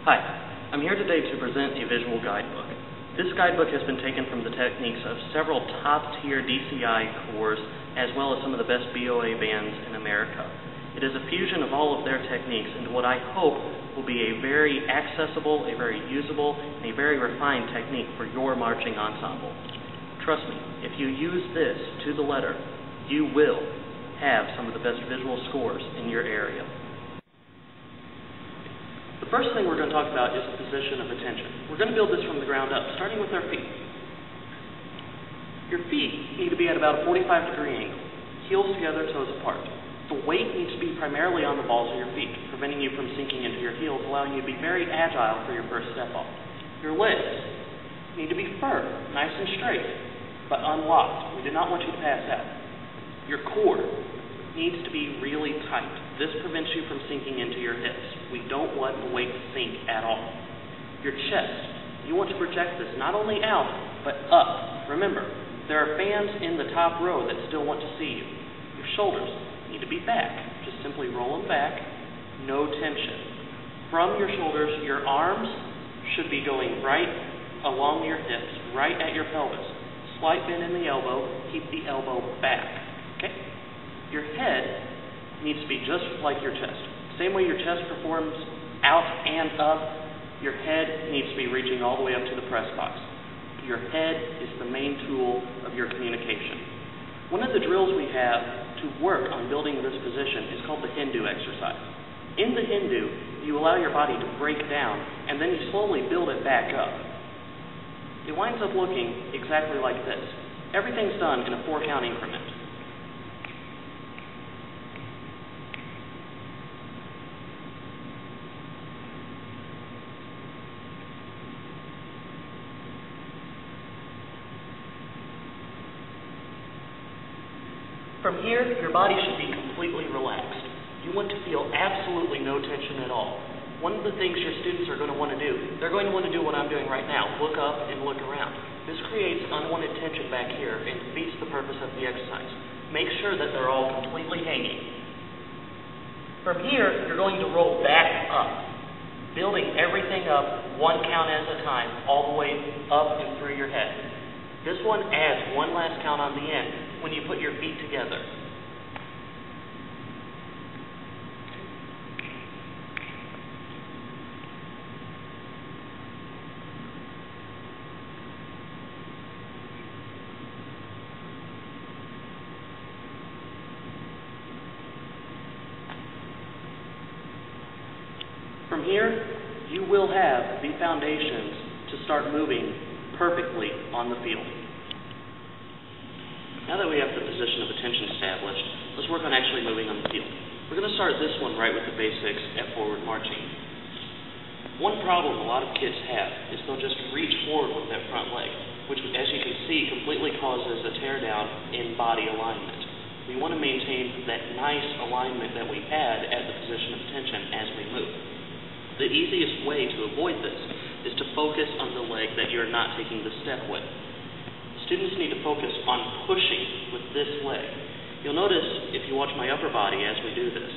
Hi, I'm here today to present a visual guidebook. This guidebook has been taken from the techniques of several top-tier DCI corps, as well as some of the best BOA bands in America. It is a fusion of all of their techniques into what I hope will be a very accessible, a very usable, and a very refined technique for your marching ensemble. Trust me, if you use this to the letter, you will have some of the best visual scores in your area. The first thing we're going to talk about is the position of attention. We're going to build this from the ground up, starting with our feet. Your feet need to be at about a 45-degree angle, heels together, toes apart. The weight needs to be primarily on the balls of your feet, preventing you from sinking into your heels, allowing you to be very agile for your first step off. Your legs need to be firm, nice and straight, but unlocked. We do not want you to pass out. Your core needs to be really tight. This prevents you from sinking into your hips. We don't want the weight to sink at all. Your chest, you want to project this not only out, but up. Remember, there are fans in the top row that still want to see you. Your shoulders need to be back. Just simply roll them back, no tension. From your shoulders, your arms should be going right along your hips, right at your pelvis. Slight bend in the elbow, keep the elbow back. Okay? Your head needs to be just like your chest. Same way your chest performs out and up, your head needs to be reaching all the way up to the press box. Your head is the main tool of your communication. One of the drills we have to work on building this position is called the Hindu exercise. In the Hindu, you allow your body to break down, and then you slowly build it back up. It winds up looking exactly like this. Everything's done in a 4-count increment. From here, your body should be completely relaxed. You want to feel absolutely no tension at all. One of the things your students are going to want to do, they're going to want to do what I'm doing right now, look up and look around. This creates unwanted tension back here and defeats the purpose of the exercise. Make sure that they're all completely hanging. From here, you're going to roll back up, building everything up 1 count at a time, all the way up and through your head. This one adds one last count on the end when you put your feet together. From here, you will have the foundations to start moving perfectly on the field. Now that we have the position of attention established, let's work on actually moving on the field. We're going to start this one right with the basics at forward marching. One problem a lot of kids have is they'll just reach forward with that front leg, which, as you can see, completely causes a tear down in body alignment. We want to maintain that nice alignment that we had at the position of attention as we move. The easiest way to avoid this is to focus on the leg that you're not taking the step with. Students need to focus on pushing with this leg. You'll notice, if you watch my upper body as we do this,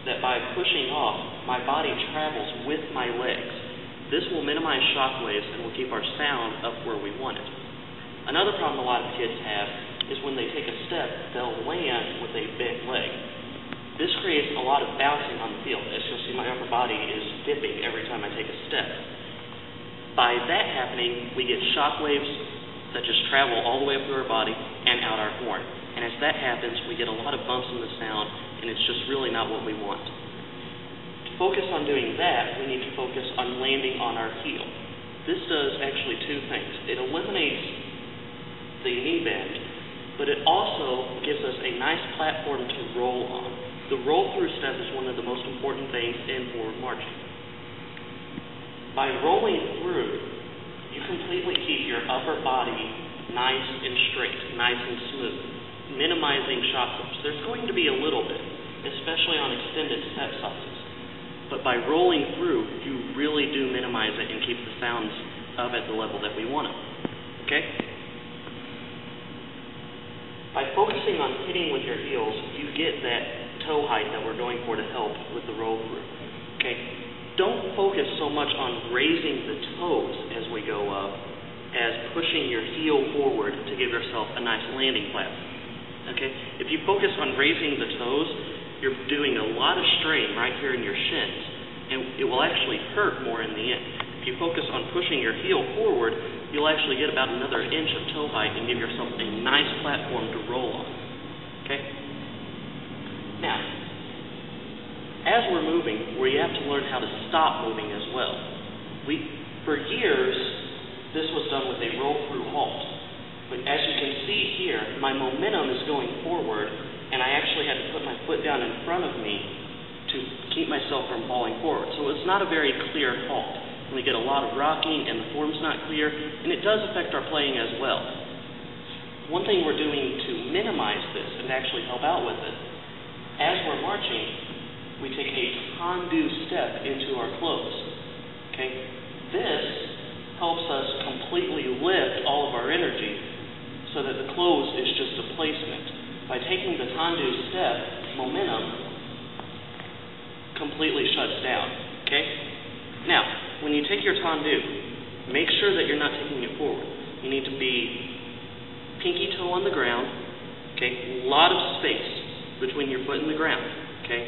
that by pushing off, my body travels with my legs. This will minimize shock waves and will keep our sound up where we want it. Another problem a lot of kids have is when they take a step, they'll land with a bent leg. This creates a lot of bouncing on the field. As you'll see, my upper body is dipping every time I take a step. By that happening, we get shock waves that just travel all the way up through our body and out our horn. And as that happens, we get a lot of bumps in the sound, and it's just really not what we want. To focus on doing that, we need to focus on landing on our heel. This does actually 2 things. It eliminates the knee bend, but it also gives us a nice platform to roll on. The roll-through step is one of the most important things in forward marching. By rolling through, you completely keep your upper body nice and straight, nice and smooth, minimizing shock waves. There's going to be a little bit, especially on extended step sizes. But by rolling through, you really do minimize it and keep the sounds up at the level that we want them. Okay? By focusing on hitting with your heels, you get that toe height that we're going for to help with the roll through. Okay? don't focus so much on raising the toes as we go up as pushing your heel forward to give yourself a nice landing platform. Okay? If you focus on raising the toes, you're doing a lot of strain right here in your shins, and it will actually hurt more in the end. If you focus on pushing your heel forward, you'll actually get about another inch of toe height and give yourself a nice platform to roll on. Okay? Now, as we're moving, we have to learn how to stop moving as well. For years, this was done with a roll-through halt. But as you can see here, my momentum is going forward, and I actually had to put my foot down in front of me to keep myself from falling forward. So it's not a very clear halt. And we get a lot of rocking, and the form's not clear, and it does affect our playing as well. One thing we're doing to minimize this and actually help out with it, as we're marching, we take a tendu step into our close. Okay? This helps us completely lift all of our energy so that the close is just a placement. By taking the tendu step, momentum completely shuts down. Okay? Now, when you take your tendu, make sure that you're not taking it forward. You need to be pinky toe on the ground, okay? A lot of space between your foot and the ground, okay?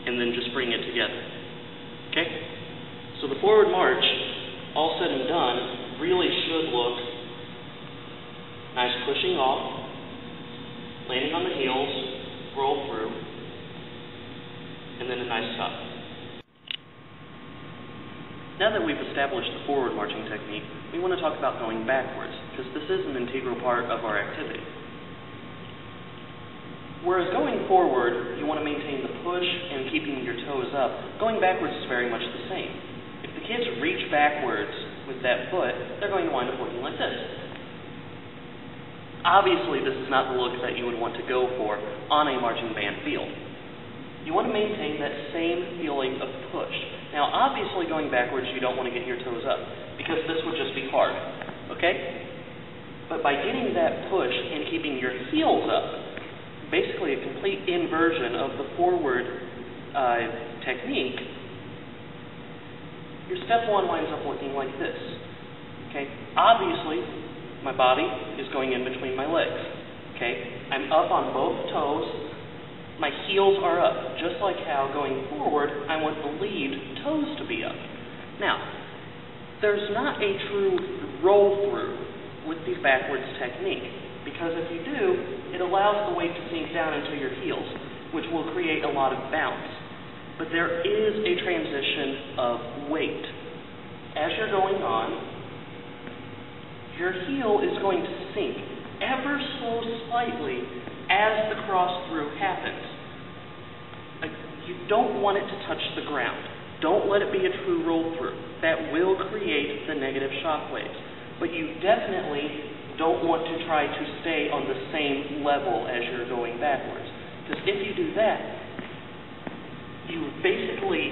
And then just bring it together, okay? So the forward march, all said and done, really should look nice pushing off, landing on the heels, roll through, and then a nice stop. Now that we've established the forward marching technique, we want to talk about going backwards, because this is an integral part of our activity. Whereas going forward, you want to maintain the push and keeping your toes up, going backwards is very much the same. If the kids reach backwards with that foot, they're going to wind up looking like this. Obviously, this is not the look that you would want to go for on a marching band field. You want to maintain that same feeling of push. Now, obviously, going backwards, you don't want to get your toes up, because this would just be hard, okay? But by getting that push and keeping your heels up, basically a complete inversion of the forward technique, your step one winds up looking like this, okay? Obviously, my body is going in between my legs, okay? I'm up on both toes. My heels are up, just like how going forward, I want the lead toes to be up. Now, there's not a true roll-through with the backwards technique, because if you do, it allows the weight to sink down into your heels, which will create a lot of bounce. But there is a transition of weight. As you're going on, your heel is going to sink ever so slightly as the cross-through happens. You don't want it to touch the ground. Don't let it be a true roll-through. That will create the negative shock waves. But you definitely don't want to try to stay on the same level as you're going backwards. Because if you do that, you're basically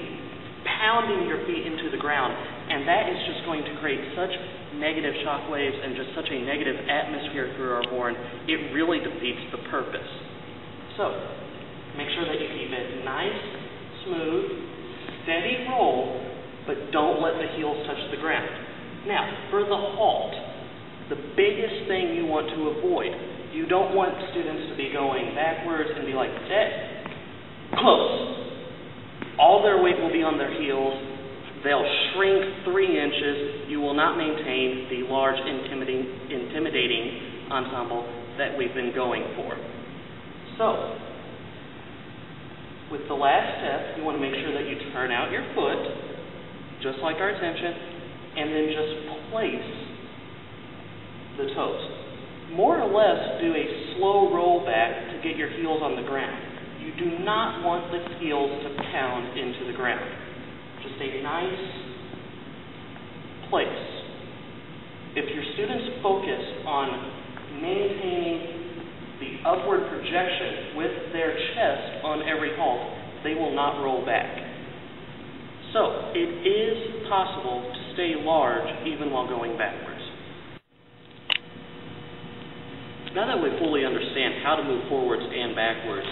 pounding your feet into the ground, and that is just going to create such negative shock waves and just such a negative atmosphere through our horn, it really defeats the purpose. So, make sure that you keep it nice, smooth, steady roll, but don't let the heels touch the ground. Now, for the halt, the biggest thing you want to avoid, you don't want students to be going backwards and be like, close. All their weight will be on their heels. They'll shrink 3 inches. You will not maintain the large, intimidating ensemble that we've been going for. So, with the last step, you want to make sure that you turn out your foot, just like our attention, and then just place the toes. More or less, do a slow roll back to get your heels on the ground. You do not want the heels to pound into the ground. Just a nice place. If your students focus on maintaining the upward projection with their chest on every halt, they will not roll back. So, it is possible to stay large even while going backwards. Now that we fully understand how to move forwards and backwards,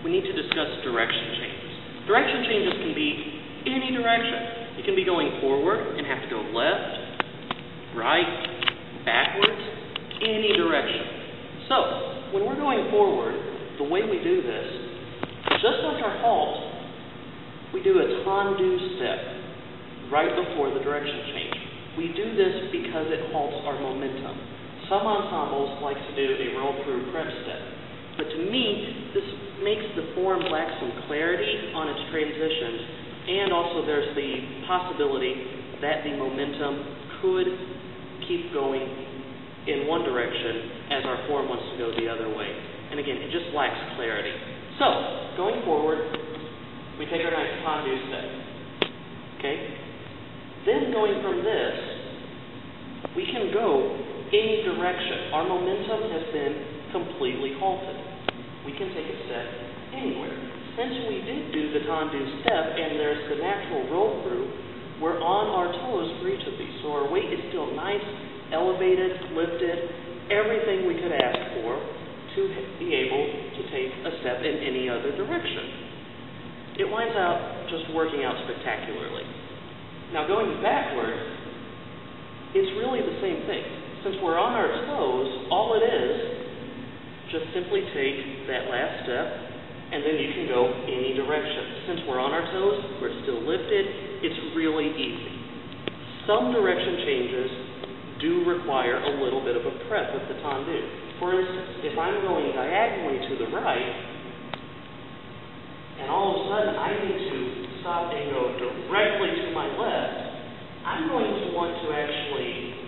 we need to discuss direction changes. Direction changes can be any direction. You can be going forward and have to go left, right, backwards, any direction. So, when we're going forward, the way we do this, just like our halt, we do a tendu step right before the direction change. We do this because it halts our momentum. Some ensembles like to do a roll-through prep step. But to me, this makes the form lack some clarity on its transitions, and also there's the possibility that the momentum could keep going in one direction as our form wants to go the other way. And again, it just lacks clarity. So, going forward, we take our nice tendu step. Okay? Then going from this, we can go any direction. Our momentum has been completely halted. We can take a step anywhere. Since we did do the tendu step and there's the natural roll through, we're on our toes for each of these. So our weight is still nice, elevated, lifted, everything we could ask for to be able to take a step in any other direction. It winds out just working out spectacularly. Now going backward, it's really the same thing. Since we're on our toes, all it is, just simply take that last step, and then you can go any direction. Since we're on our toes, we're still lifted, it's really easy. Some direction changes do require a little bit of a prep with the tendu. For instance, if I'm going diagonally to the right, and all of a sudden I need to stop and go directly to my left, I'm going to want to actually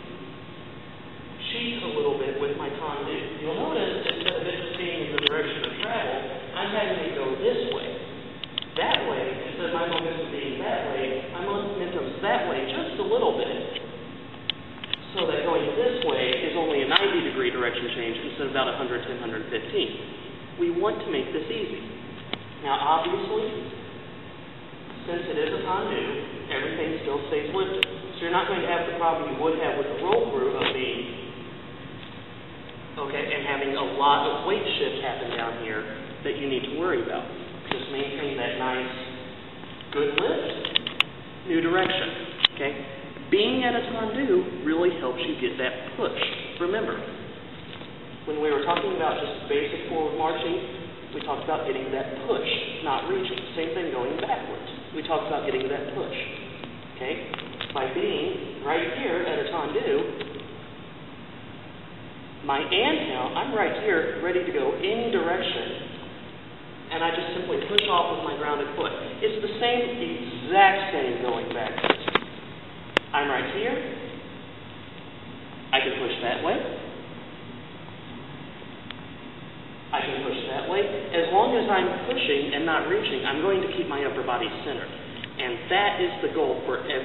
cheat a little bit with my tendu. You'll notice instead of it just being in the direction of travel, I'm having to go this way. That way, instead of my momentum being that way, my momentum's that way just a little bit. So that going this way is only a 90-degree direction change instead of about 110, 115. We want to make this easy. Now, obviously, since it is a tendu, everything still stays lifted. So you're not going to have the problem you would have with the roll-through of being, and having a lot of weight shift happen down here that you need to worry about. Just maintain that nice, good lift, new direction, okay? Being at a tendu really helps you get that push. Remember, when we were talking about just basic forward marching, we talked about getting that push, not reaching. Same thing going backwards. We talked about getting that push, okay? By being right here at a tendu, my inhale, I'm right here, ready to go any direction, and I just simply push off with my grounded foot. It's the exact same going backwards. I'm right here. I can push that way. I can push that way. As long as I'm pushing and not reaching, I'm going to keep my upper body centered. And that is the goal for every